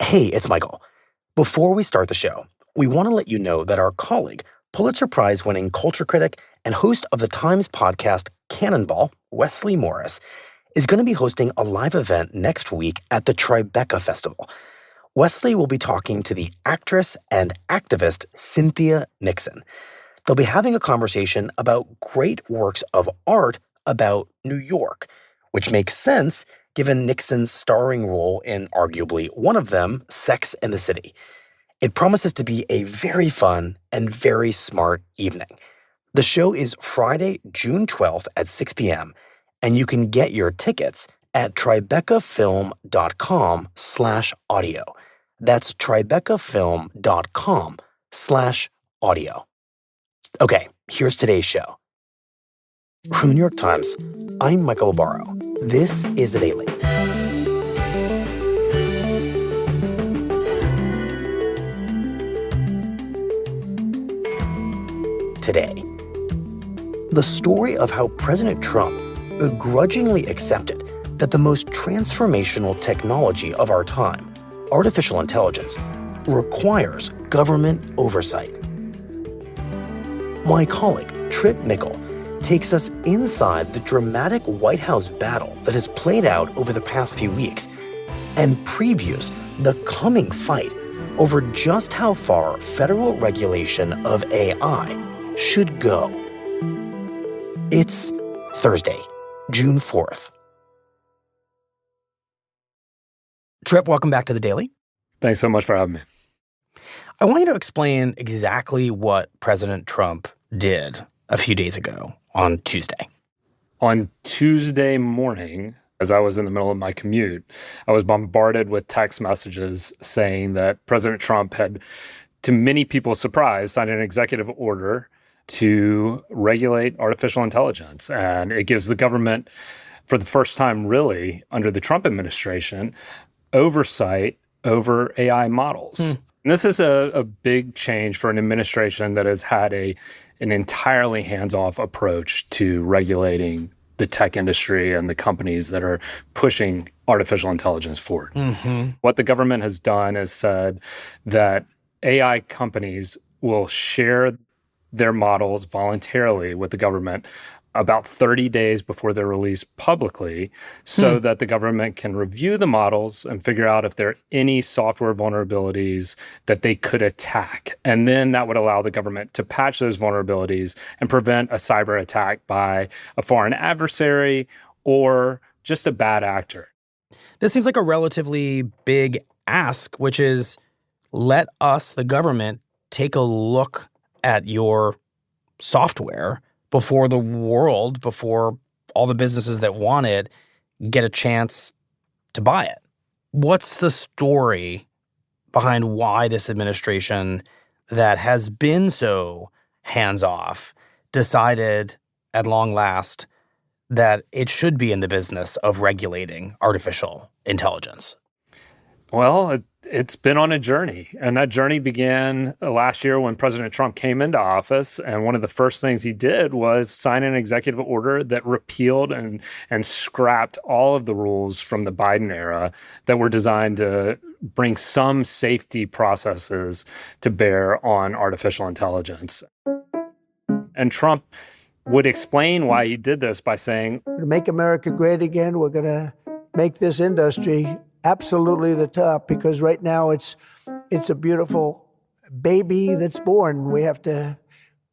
Hey, it's Michael. Before we start the show, we want to let you know that our colleague, Pulitzer Prize-winning culture critic and host of the Times podcast Cannonball, Wesley Morris, is going to be hosting a live event next week at the Tribeca Festival. Wesley will be talking to the actress and activist Cynthia Nixon. They'll be having a conversation about great works of art about New York, which makes sense given Nixon's starring role in arguably one of them, Sex and the City. It promises to be a very fun and very smart evening. The show is Friday, June 12th at 6 p.m., and you can get your tickets at tribecafilm.com/audio. That's tribecafilm.com/audio. Okay, here's today's show. From the New York Times, I'm Michael Barbaro. This is The Daily. Today, the story of how President Trump begrudgingly accepted that the most transformational technology of our time, artificial intelligence, requires government oversight. My colleague, Tripp Mickle, takes us inside the dramatic White House battle that has played out over the past few weeks and previews the coming fight over just how far federal regulation of AI should go. It's Thursday, June 4th. Tripp, welcome back to The Daily. Thanks so much for having me. I want you to explain exactly what President Trump did a few days ago on Tuesday. On Tuesday morning, as I was in the middle of my commute, I was bombarded with text messages saying that President Trump had, to many people's surprise, signed an executive order to regulate artificial intelligence. And it gives the government, for the first time really, under the Trump administration, oversight over AI models. And this is a big change for an administration that has had an entirely hands-off approach to regulating the tech industry and the companies that are pushing artificial intelligence forward. What the government has done is said that AI companies will share their models voluntarily with the government about 30 days before they're released publicly so that the government can review the models and figure out if there are any software vulnerabilities that they could attack. And then that would allow the government to patch those vulnerabilities and prevent a cyber attack by a foreign adversary or just a bad actor. This seems like a relatively big ask, which is let us, the government, take a look at your software before the world, before all the businesses that want it get a chance to buy it. What's the story behind why this administration that has been so hands-off decided at long last that it should be in the business of regulating artificial intelligence? Well, it's been on a journey, and that journey began last year when President Trump came into office, and one of the first things he did was sign an executive order that repealed and scrapped all of the rules from the Biden era that were designed to bring some safety processes to bear on artificial intelligence. And Trump would explain why he did this by saying, "To make America great again, we're going to make this industry absolutely the top, because right now it's a beautiful baby that's born. We have to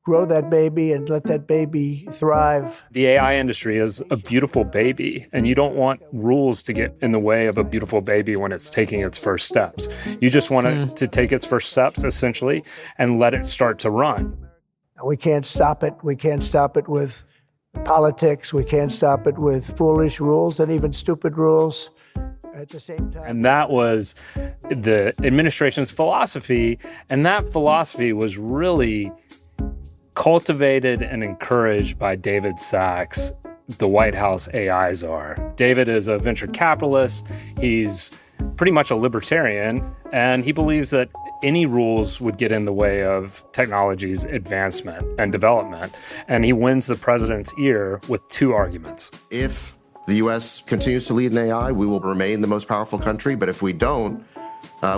grow that baby and let that baby thrive." The AI industry is a beautiful baby, and you don't want rules to get in the way of a beautiful baby when it's taking its first steps. You just want it to take its first steps, essentially, and let it start to run. We can't stop it. We can't stop it with politics. We can't stop it with foolish rules and even stupid rules. At the same time. And that was the administration's philosophy. And that philosophy was really cultivated and encouraged by David Sachs, the White House AI czar. David is a venture capitalist. He's pretty much a libertarian, and he believes that any rules would get in the way of technology's advancement and development. And he wins the president's ear with two arguments. If the U.S. continues to lead in AI, we will remain the most powerful country. But if we don't,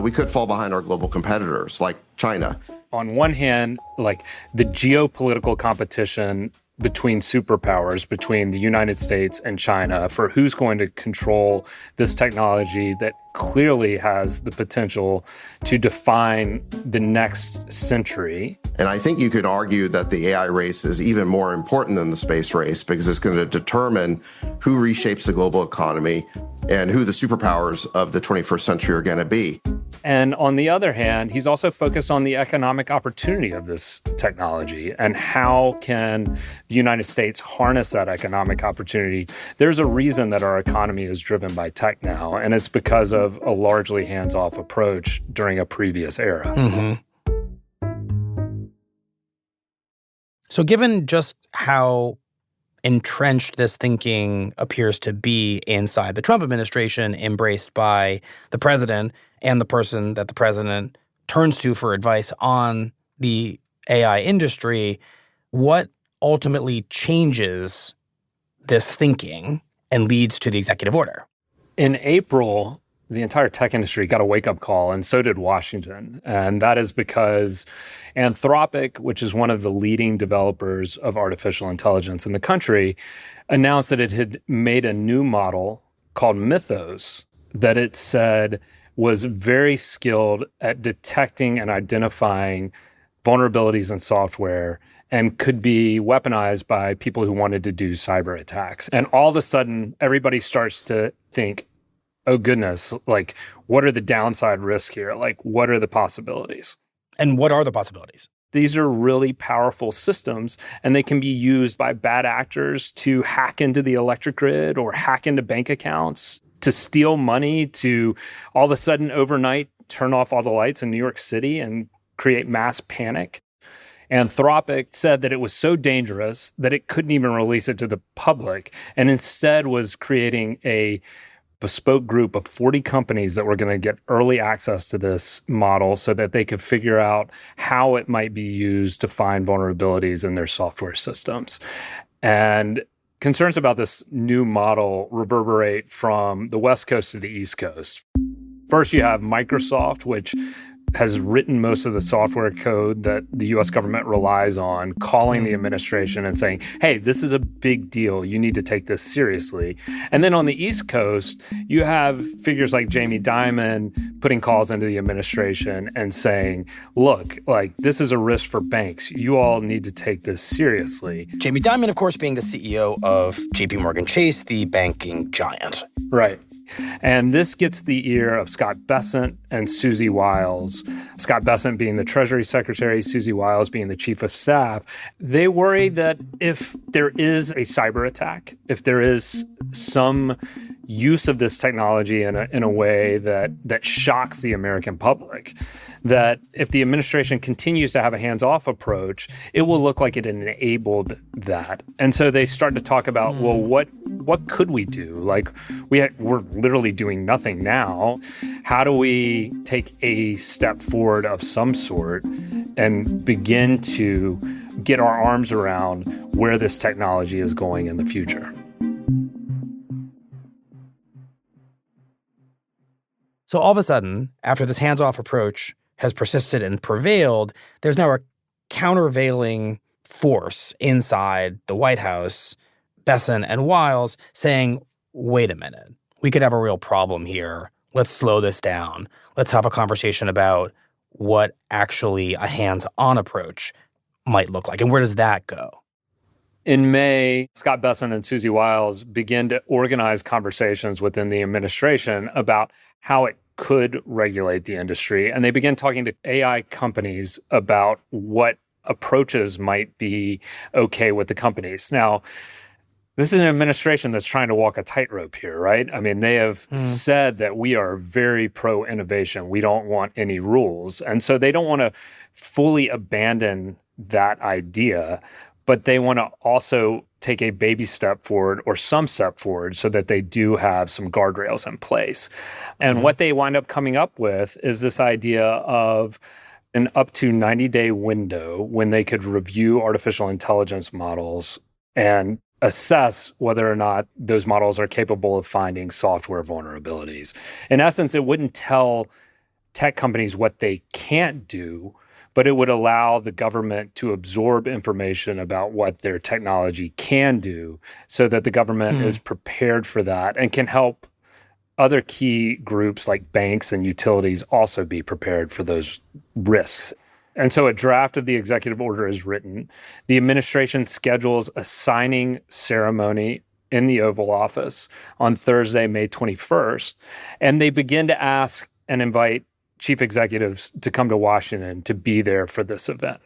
we could fall behind our global competitors like China. On one hand, like the geopolitical competition between superpowers, between the United States and China, for who's going to control this technology that clearly has the potential to define the next century. And I think you could argue that the AI race is even more important than the space race because it's going to determine who reshapes the global economy and who the superpowers of the 21st century are going to be. And on the other hand, he's also focused on the economic opportunity of this technology and how can the United States harness that economic opportunity. There's a reason that our economy is driven by tech now, and it's because of a largely hands-off approach during a previous era. So given just how entrenched this thinking appears to be inside the Trump administration, embraced by the president and the person that the president turns to for advice on the AI industry, what ultimately changes this thinking and leads to the executive order? In April, the entire tech industry got a wake-up call, and so did Washington. And that is because Anthropic, which is one of the leading developers of artificial intelligence in the country, announced that it had made a new model called Mythos that it said was very skilled at detecting and identifying vulnerabilities in software and could be weaponized by people who wanted to do cyber attacks. And all of a sudden, everybody starts to think, oh goodness, like what are the downside risks here? Like what are the possibilities? And what are the possibilities? These are really powerful systems, and they can be used by bad actors to hack into the electric grid or hack into bank accounts, to steal money, to all of a sudden overnight turn off all the lights in New York City and create mass panic. Anthropic said that it was so dangerous that it couldn't even release it to the public, and instead was creating a bespoke group of 40 companies that were going to get early access to this model so that they could figure out how it might be used to find vulnerabilities in their software systems. And concerns about this new model reverberate from the West Coast to the East Coast. First, you have Microsoft, which has written most of the software code that the U.S. government relies on, calling the administration and saying, hey, this is a big deal. You need to take this seriously. And then on the East Coast, you have figures like Jamie Dimon putting calls into the administration and saying, look, like this is a risk for banks. You all need to take this seriously. Jamie Dimon, of course, being the CEO of JP Morgan Chase, the banking giant. Right. And this gets the ear of Scott Bessent and Susie Wiles. Scott Bessent being the Treasury Secretary, Susie Wiles being the Chief of Staff. They worry that if there is a cyber attack, if there is some use of this technology in a way that shocks the American public, that if the administration continues to have a hands-off approach, it will look like it enabled that. And so they start to talk about, well, what could we do? Like we're literally doing nothing now. How do we take a step forward of some sort and begin to get our arms around where this technology is going in the future? So all of a sudden, after this hands-off approach has persisted and prevailed, there's now a countervailing force inside the White House, Bessent and Wiles, saying, wait a minute, we could have a real problem here. Let's slow this down. Let's have a conversation about what actually a hands-on approach might look like. And where does that go? In May, Scott Bessent and Susie Wiles began to organize conversations within the administration about how it could regulate the industry. And they began talking to AI companies about what approaches might be okay with the companies. Now, this is an administration that's trying to walk a tightrope here, right? I mean, they have said that we are very pro-innovation. We don't want any rules. And so they don't want to fully abandon that idea, but they want to also take a baby step forward or some step forward so that they do have some guardrails in place. And what they wind up coming up with is this idea of an up to 90-day window when they could review artificial intelligence models and assess whether or not those models are capable of finding software vulnerabilities. In essence, it wouldn't tell tech companies what they can't do, but it would allow the government to absorb information about what their technology can do so that the government is prepared for that and can help other key groups like banks and utilities also be prepared for those risks. And so a draft of the executive order is written. The administration schedules a signing ceremony in the Oval Office on Thursday, May 21st, and they begin to ask and invite chief executives to come to Washington to be there for this event.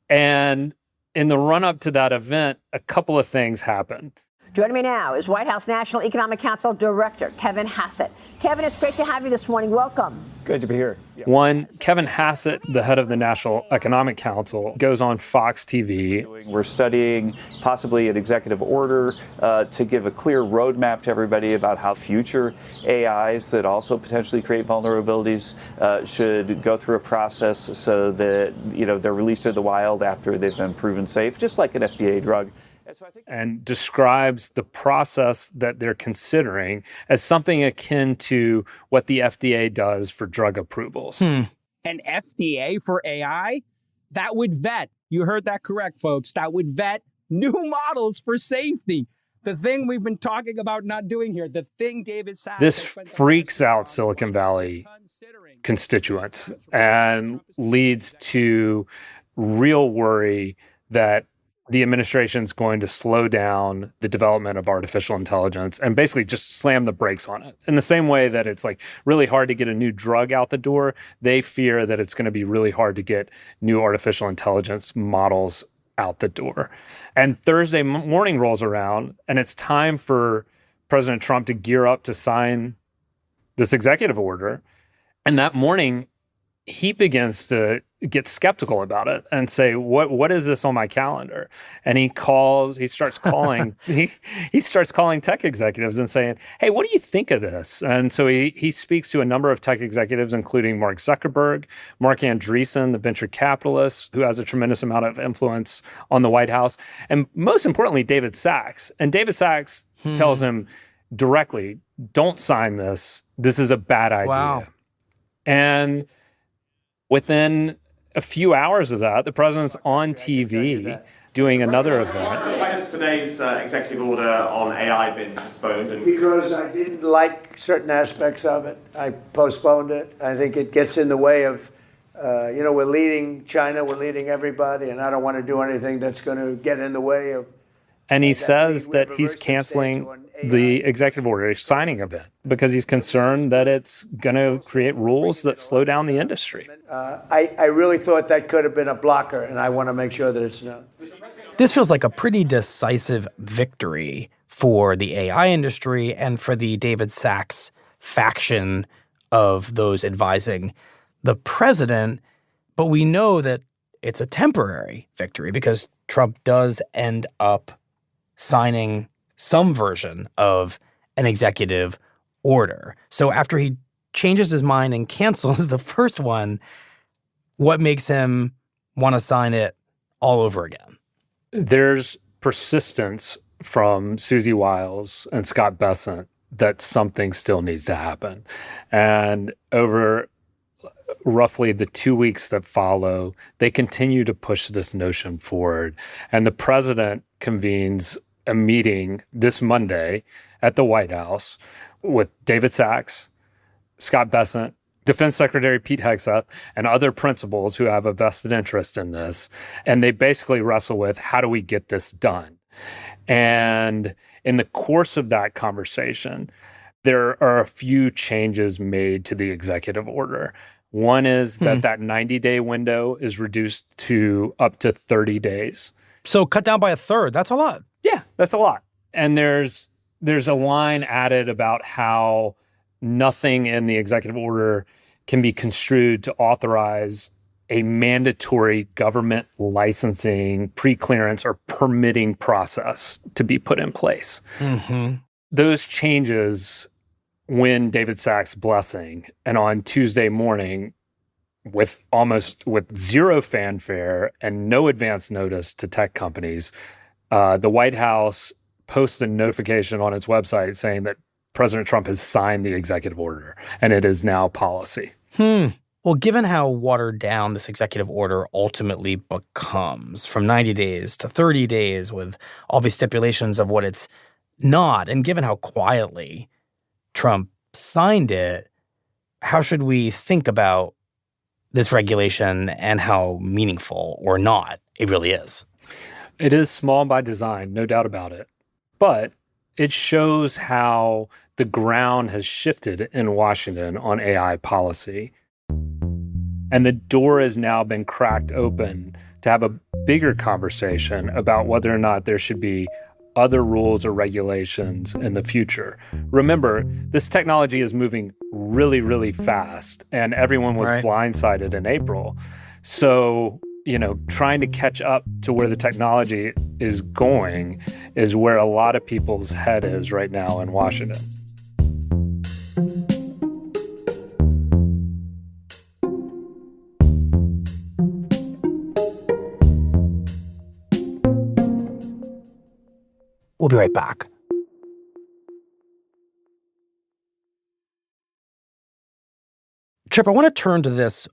And in the run-up to that event, a couple of things happen. Joining me now is White House National Economic Council Director Kevin Hassett. Kevin, it's great to have you this morning. Welcome. Good to be here. One, Kevin Hassett, the head of the National Economic Council, goes on Fox TV. We're studying possibly an executive order to give a clear roadmap to everybody about how future AIs that also potentially create vulnerabilities should go through a process so that they're released to the wild after they've been proven safe, just like an FDA drug. And describes the process that they're considering as something akin to what the FDA does for drug approvals. An FDA for AI? That would vet, you heard that correct, folks, that would vet new models for safety. The thing we've been talking about not doing here, the thing David Sacks... This freaks out Silicon Valley constituents and leads to real worry that the administration's going to slow down the development of artificial intelligence and basically just slam the brakes on it. In the same way that it's like really hard to get a new drug out the door, they fear that it's going to be really hard to get new artificial intelligence models out the door. And Thursday morning rolls around, and it's time for President Trump to gear up to sign this executive order. And that morning, he begins to get skeptical about it and say, what is this on my calendar? And he starts calling tech executives and saying, hey, what do you think of this? And so he speaks to a number of tech executives, including Mark Zuckerberg, Mark Andreessen, the venture capitalist, who has a tremendous amount of influence on the White House, and most importantly, David Sacks. And David Sacks tells him directly, don't sign this. This is a bad idea. Wow. And within a few hours of that, the president's on TV doing another event. Why has today's executive order on AI been postponed? Because I didn't like certain aspects of it. I postponed it. I think it gets in the way of, we're leading China, we're leading everybody, and I don't want to do anything that's going to get in the way of. And he says that he's canceling the executive order signing of it because he's concerned that it's going to create rules that slow down the industry. I really thought that could have been a blocker, and I want to make sure that it's not. This feels like a pretty decisive victory for the AI industry and for the David Sacks faction of those advising the president. But we know that it's a temporary victory because Trump does end up signing some version of an executive order. So after he changes his mind and cancels the first one, what makes him want to sign it all over again? There's persistence from Susie Wiles and Scott Bessent that something still needs to happen. And over roughly the 2 weeks that follow, they continue to push this notion forward. And the president convenes a meeting this Monday at the White House with David Sacks, Scott Bessent, Defense Secretary Pete Hegseth, and other principals who have a vested interest in this. And they basically wrestle with, how do we get this done? And in the course of that conversation, there are a few changes made to the executive order. One is that 90-day window is reduced to up to 30 days. So cut down by a third. That's a lot. Yeah, that's a lot. And there's a line added about how nothing in the executive order can be construed to authorize a mandatory government licensing, pre-clearance, or permitting process to be put in place. Mm-hmm. Those changes win David Sacks' blessing. And on Tuesday morning, with zero fanfare and no advance notice to tech companies, the White House posts a notification on its website saying that President Trump has signed the executive order and it is now policy. Well, given how watered down this executive order ultimately becomes, from 90 days to 30 days with all these stipulations of what it's not, and given how quietly Trump signed it, how should we think about this regulation and how meaningful or not it really is? It is small by design, no doubt about it. But it shows how the ground has shifted in Washington on AI policy. And the door has now been cracked open to have a bigger conversation about whether or not there should be other rules or regulations in the future. Remember, this technology is moving really, really fast, and everyone was blindsided in April. So, trying to catch up to where the technology is going is where a lot of people's head is right now in Washington. We'll be right back. Tripp, I want to turn to this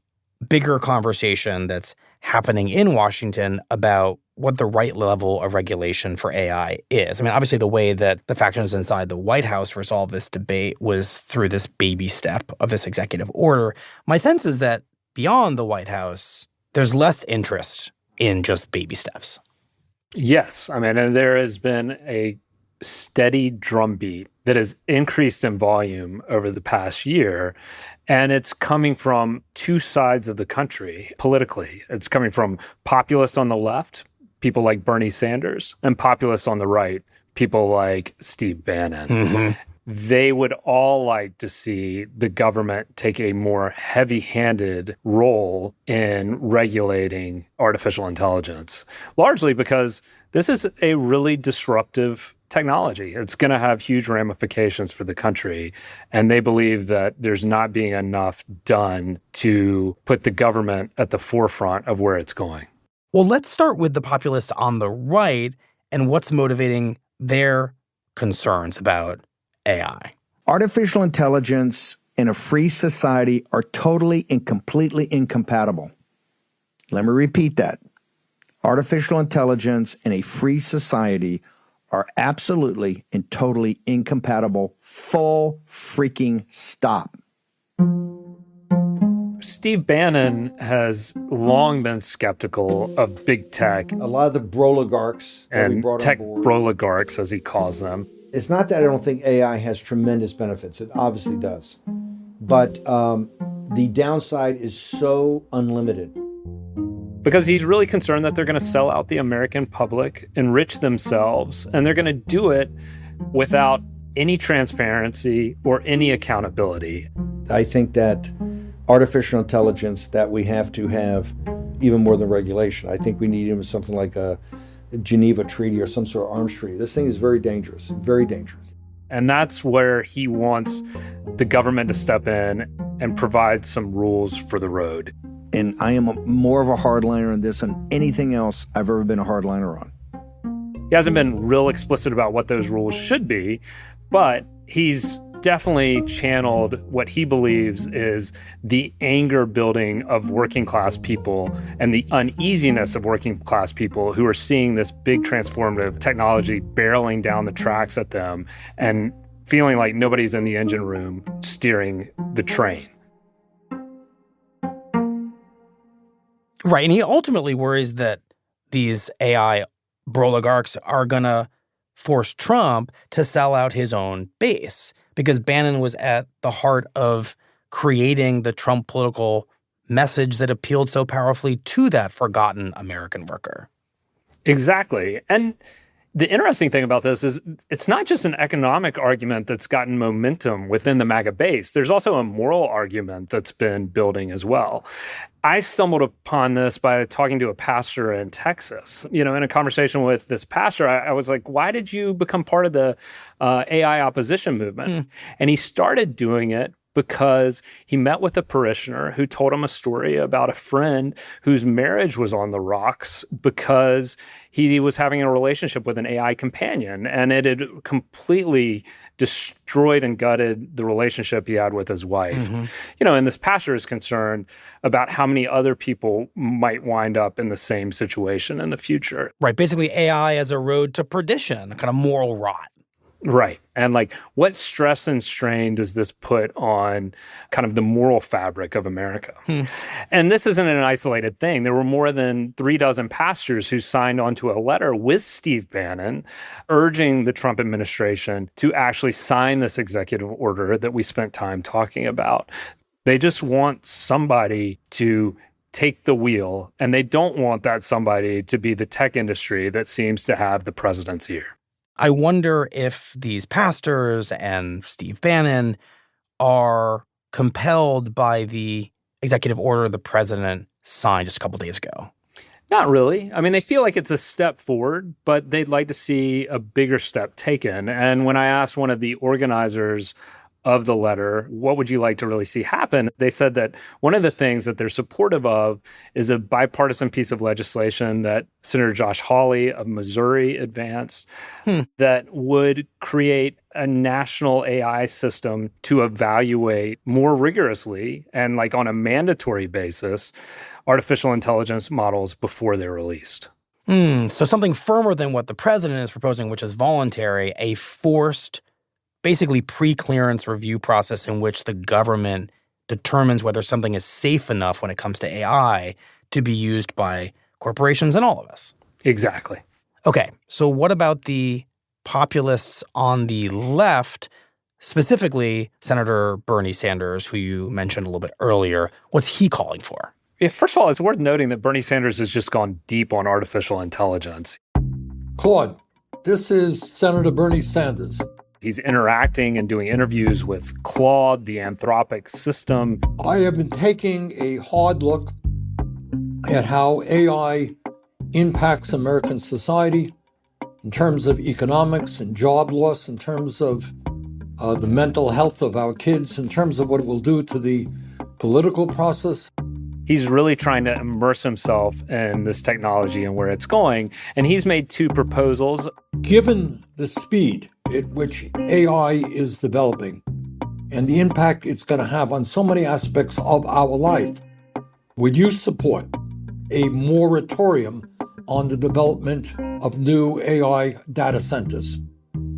bigger conversation that's happening in Washington about what the right level of regulation for AI is. I mean, obviously, the way that the factions inside the White House resolved this debate was through this baby step of this executive order. My sense is that beyond the White House, there's less interest in just baby steps. Yes. I mean, and there has been a steady drumbeat that has increased in volume over the past year. And it's coming from two sides of the country politically. It's coming from populists on the left, people like Bernie Sanders, and populists on the right, people like Steve Bannon. Mm-hmm. They would all like to see the government take a more heavy-handed role in regulating artificial intelligence, largely because this is a really disruptive technology. It's going to have huge ramifications for the country, and they believe that there's not being enough done to put the government at the forefront of where it's going. Well, let's start with the populists on the right and what's motivating their concerns about AI. Artificial intelligence and a free society are totally and completely incompatible. Let me repeat that. Artificial intelligence and a free society are absolutely and totally incompatible. Full freaking stop. Steve Bannon has long been skeptical of big tech. A lot of the broligarchs and tech broligarchs, as he calls them. It's not that I don't think AI has tremendous benefits. It obviously does. But the downside is so unlimited. Because he's really concerned that they're going to sell out the American public, enrich themselves, and they're going to do it without any transparency or any accountability. I think that artificial intelligence, that we have to have even more than regulation. I think we need even something like a Geneva Treaty or some sort of arms treaty. This thing is very dangerous, very dangerous. And that's where he wants the government to step in and provide some rules for the road. And I am more of a hardliner on this than anything else I've ever been a hardliner on. He hasn't been real explicit about what those rules should be, but he's definitely channeled what he believes is the anger building of working class people and the uneasiness of working class people who are seeing this big transformative technology barreling down the tracks at them and feeling like nobody's in the engine room steering the train. Right. And he ultimately worries that these AI broligarchs are going to force Trump to sell out his own base, because Bannon was at the heart of creating the Trump political message that appealed so powerfully to that forgotten American worker. Exactly. And the interesting thing about this is it's not just an economic argument that's gotten momentum within the MAGA base. There's also a moral argument that's been building as well. I stumbled upon this by talking to a pastor in Texas. In a conversation with this pastor, I was like, why did you become part of the AI opposition movement? And he started doing it because he met with a parishioner who told him a story about a friend whose marriage was on the rocks because he was having a relationship with an AI companion, and it had completely destroyed and gutted the relationship he had with his wife. And this pastor is concerned about how many other people might wind up in the same situation in the future. Right. Basically, AI as a road to perdition, a kind of moral rot. Right. And what stress and strain does this put on kind of the moral fabric of America? And this isn't an isolated thing. There were more than 36 pastors who signed onto a letter with Steve Bannon urging the Trump administration to actually sign this executive order that we spent time talking about. They just want somebody to take the wheel, and they don't want that somebody to be the tech industry that seems to have the president's ear. I wonder if these pastors and Steve Bannon are compelled by the executive order the president signed just a couple days ago. Not really. I mean, they feel like it's a step forward, but they'd like to see a bigger step taken. And when I asked one of the organizers of the letter, what would you like to really see happen? They said that one of the things that they're supportive of is a bipartisan piece of legislation that Senator Josh Hawley of Missouri advanced that would create a national AI system to evaluate more rigorously and on a mandatory basis artificial intelligence models before they're released. So something firmer than what the president is proposing, which is voluntary, a forced basically pre-clearance review process in which the government determines whether something is safe enough when it comes to AI to be used by corporations and all of us. Exactly. Okay, so what about the populists on the left, specifically Senator Bernie Sanders, who you mentioned a little bit earlier? What's he calling for? Yeah, first of all, it's worth noting that Bernie Sanders has just gone deep on artificial intelligence. Claude, this is Senator Bernie Sanders. He's interacting and doing interviews with Claude, the Anthropic system. I have been taking a hard look at how AI impacts American society in terms of economics and job loss, in terms of the mental health of our kids, in terms of what it will do to the political process. He's really trying to immerse himself in this technology and where it's going. And he's made two proposals. Given the speed at which AI is developing and the impact it's going to have on so many aspects of our life, would you support a moratorium on the development of new AI data centers?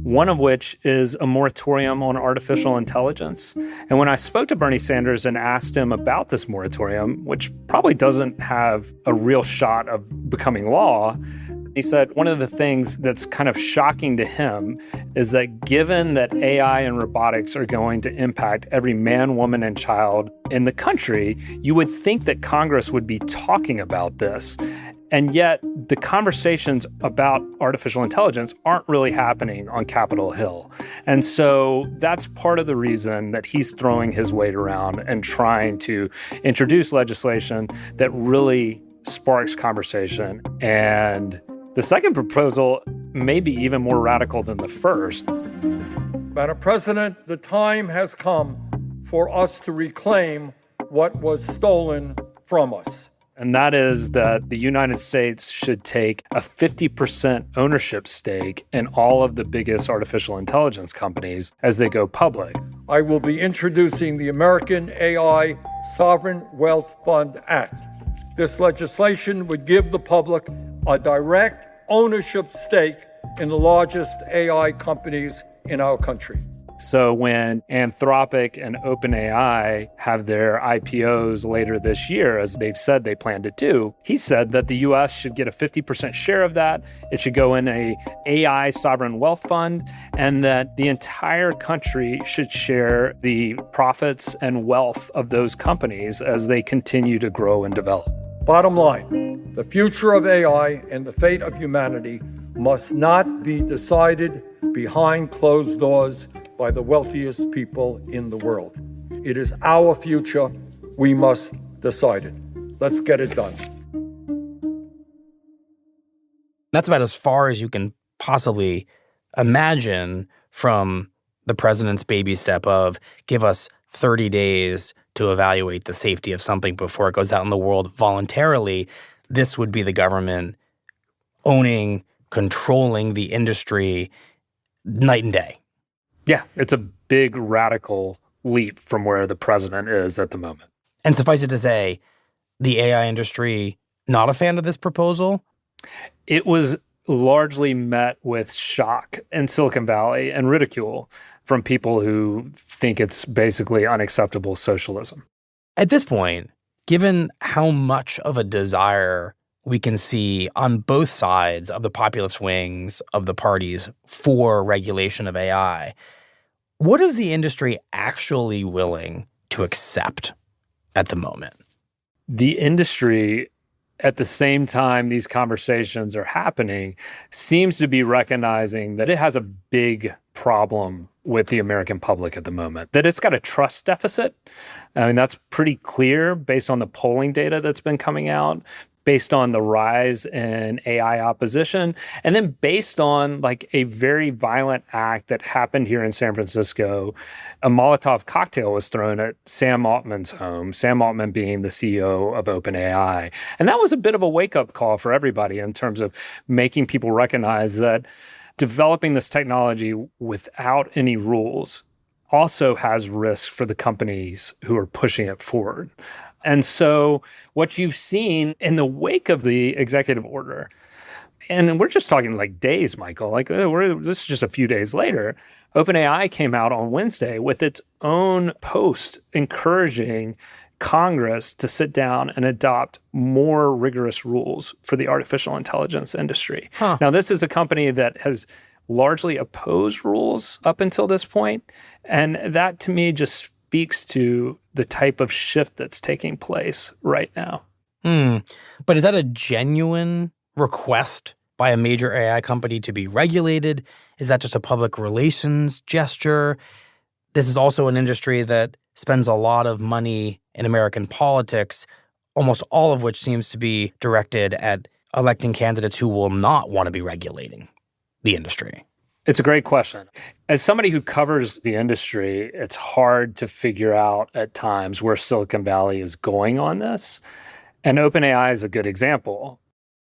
One of which is a moratorium on artificial intelligence. And when I spoke to Bernie Sanders and asked him about this moratorium, which probably doesn't have a real shot of becoming law, he said one of the things that's kind of shocking to him is that given that AI and robotics are going to impact every man, woman, and child in the country, you would think that Congress would be talking about this. And yet the conversations about artificial intelligence aren't really happening on Capitol Hill. And so that's part of the reason that he's throwing his weight around and trying to introduce legislation that really sparks conversation. And the second proposal may be even more radical than the first. Madam President, the time has come for us to reclaim what was stolen from us. And that is that the United States should take a 50% ownership stake in all of the biggest artificial intelligence companies as they go public. I will be introducing the American AI Sovereign Wealth Fund Act. This legislation would give the public a direct ownership stake in the largest AI companies in our country. So when Anthropic and OpenAI have their IPOs later this year, as they've said they plan to do, he said that the U.S. should get a 50% share of that. It should go in a AI sovereign wealth fund, and that the entire country should share the profits and wealth of those companies as they continue to grow and develop. Bottom line, the future of AI and the fate of humanity must not be decided behind closed doors by the wealthiest people in the world. It is our future. We must decide it. Let's get it done. That's about as far as you can possibly imagine from the president's baby step of give us 30 days to evaluate the safety of something before it goes out in the world voluntarily, this would be the government owning, controlling the industry night and day. Yeah, it's a big radical leap from where the president is at the moment. And suffice it to say, the AI industry not a fan of this proposal? It was largely met with shock in Silicon Valley and ridicule from people who think it's basically unacceptable socialism. At this point, given how much of a desire we can see on both sides of the populist wings of the parties for regulation of AI, what is the industry actually willing to accept at the moment? The industry, at the same time these conversations are happening, seems to be recognizing that it has a big problem with the American public at the moment, that it's got a trust deficit. I mean, that's pretty clear based on the polling data that's been coming out, based on the rise in AI opposition, and then based on like a very violent act that happened here in San Francisco. A Molotov cocktail was thrown at Sam Altman's home, Sam Altman being the CEO of OpenAI. And that was a bit of a wake-up call for everybody in terms of making people recognize that developing this technology without any rules also has risk for the companies who are pushing it forward. And so what you've seen in the wake of the executive order, and we're just talking like days, Michael, like this is just a few days later, OpenAI came out on Wednesday with its own post encouraging Congress to sit down and adopt more rigorous rules for the artificial intelligence industry. Now, this is a company that has largely opposed rules up until this point, and that to me just speaks to the type of shift that's taking place right now. But is that a genuine request by a major AI company to be regulated? Is that just a public relations gesture? This is also an industry that spends a lot of money in American politics, almost all of which seems to be directed at electing candidates who will not want to be regulating the industry. It's a great question. As somebody who covers the industry, it's hard to figure out at times where Silicon Valley is going on this. And OpenAI is a good example.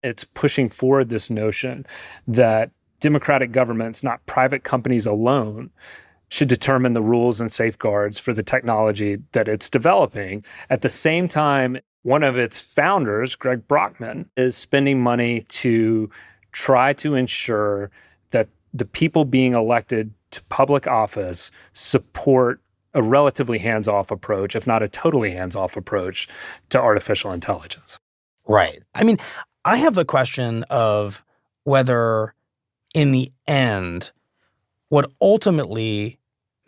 It's pushing forward this notion that democratic governments, not private companies alone, should determine the rules and safeguards for the technology that it's developing. At the same time, one of its founders, Greg Brockman, is spending money to try to ensure that the people being elected to public office support a relatively hands-off approach, if not a totally hands-off approach, to artificial intelligence. Right. I mean, I have the question of whether, in the end, what ultimately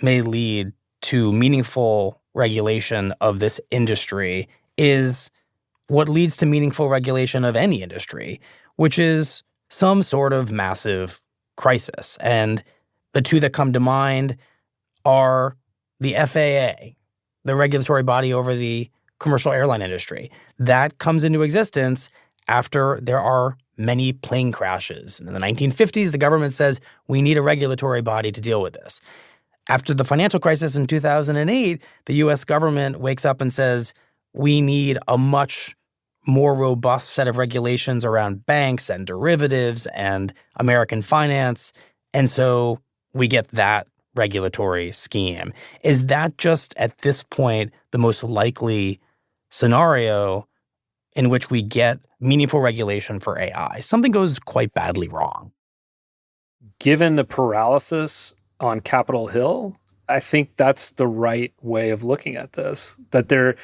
may lead to meaningful regulation of this industry is what leads to meaningful regulation of any industry, which is some sort of massive crisis. And the two that come to mind are the FAA, the regulatory body over the commercial airline industry. That comes into existence after there are many plane crashes. In the 1950s, the government says, we need a regulatory body to deal with this. After the financial crisis in 2008, the U.S. government wakes up and says, we need a much more robust set of regulations around banks and derivatives and American finance. And so we get that regulatory scheme. Is that just at this point the most likely scenario in which we get meaningful regulation for AI? Something goes quite badly wrong. Given the paralysis on Capitol Hill, I think that's the right way of looking at this, that there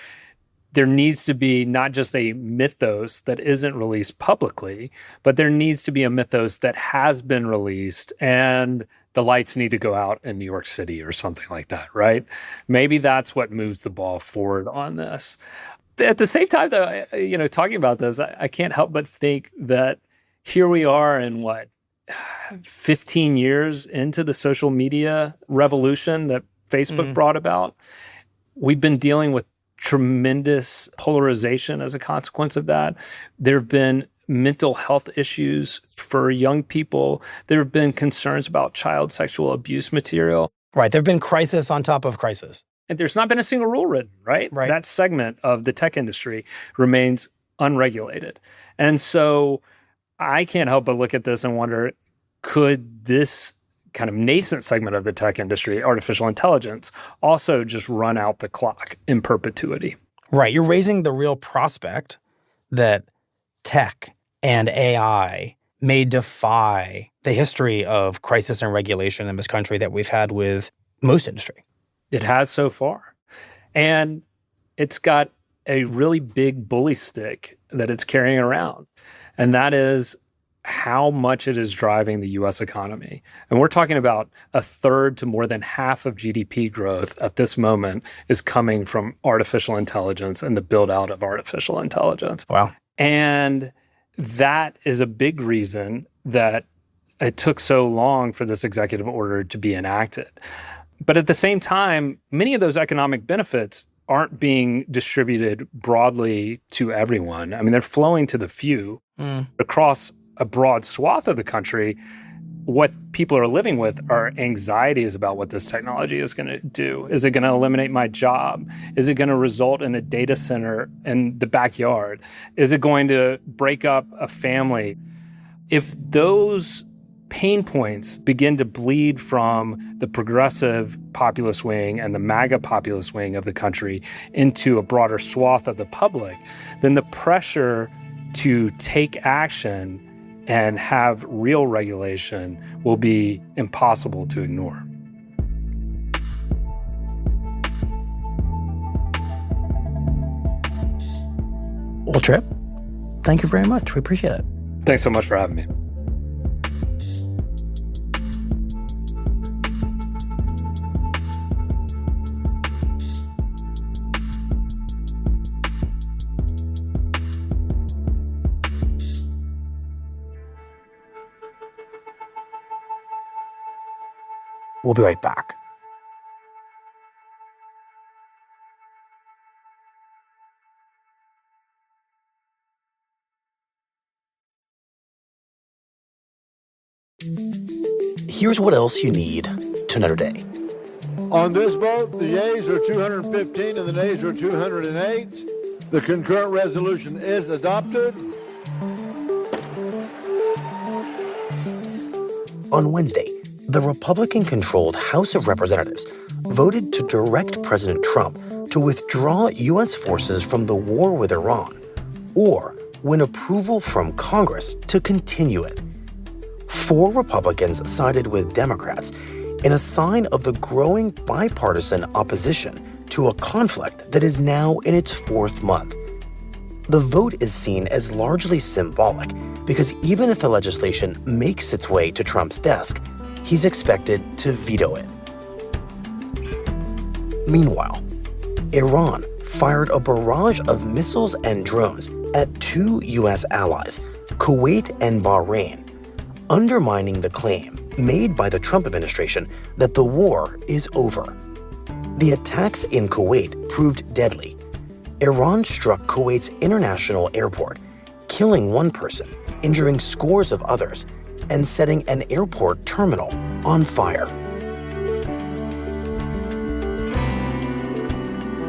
needs to be not just a mythos that isn't released publicly, but there needs to be a mythos that has been released and the lights need to go out in New York City or something like that, right? Maybe that's what moves the ball forward on this. At the same time, though, talking about this, I can't help but think that here we are in 15 years into the social media revolution that Facebook brought about. We've been dealing with tremendous polarization as a consequence of that. There have been mental health issues for young people. There have been concerns about child sexual abuse material. Right. There have been crisis on top of crisis. And there's not been a single rule written, right? That segment of the tech industry remains unregulated. And so I can't help but look at this and wonder, could this kind of nascent segment of the tech industry, artificial intelligence, also just run out the clock in perpetuity? Right. You're raising the real prospect that tech and AI may defy the history of crisis and regulation in this country that we've had with most industry. It has so far. And it's got a really big bully stick that it's carrying around. And that is how much it is driving the U.S. economy. And we're talking about a third to more than half of GDP growth at this moment is coming from artificial intelligence and the build out of artificial intelligence. Wow. And that is a big reason that it took so long for this executive order to be enacted. But at the same time, many of those economic benefits aren't being distributed broadly to everyone. I mean, they're flowing to the few across a broad swath of the country. What people are living with are anxieties about what this technology is going to do. Is it going to eliminate my job? Is it going to result in a data center in the backyard? Is it going to break up a family? If those pain points begin to bleed from the progressive populist wing and the MAGA populist wing of the country into a broader swath of the public, then the pressure to take action and have real regulation will be impossible to ignore. Well, Tripp, thank you very much. We appreciate it. Thanks so much for having me. We'll be right back. Here's what else you need to know today. On this vote, the yeas are 215 and the nays are 208. The concurrent resolution is adopted. On Wednesday, the Republican-controlled House of Representatives voted to direct President Trump to withdraw U.S. forces from the war with Iran, or win approval from Congress to continue it. 4 Republicans sided with Democrats in a sign of the growing bipartisan opposition to a conflict that is now in its 4th month. The vote is seen as largely symbolic because even if the legislation makes its way to Trump's desk, he's expected to veto it. Meanwhile, Iran fired a barrage of missiles and drones at 2 U.S. allies, Kuwait and Bahrain, undermining the claim made by the Trump administration that the war is over. The attacks in Kuwait proved deadly. Iran struck Kuwait's international airport, killing 1 person, injuring scores of others, and setting an airport terminal on fire.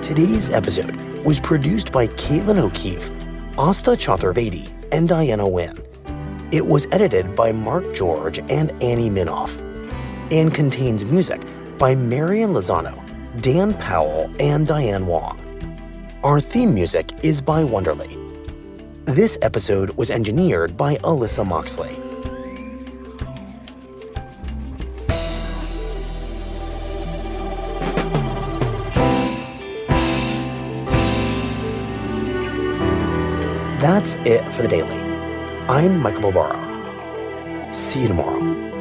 Today's episode was produced by Caitlin O'Keefe, Asta Chaturvedi, and Diana Wynn. It was edited by Mark George and Annie Minoff, and contains music by Marian Lozano, Dan Powell, and Diane Wong. Our theme music is by Wonderly. This episode was engineered by Alyssa Moxley. That's it for the Daily. I'm Michael Barbaro. See you tomorrow.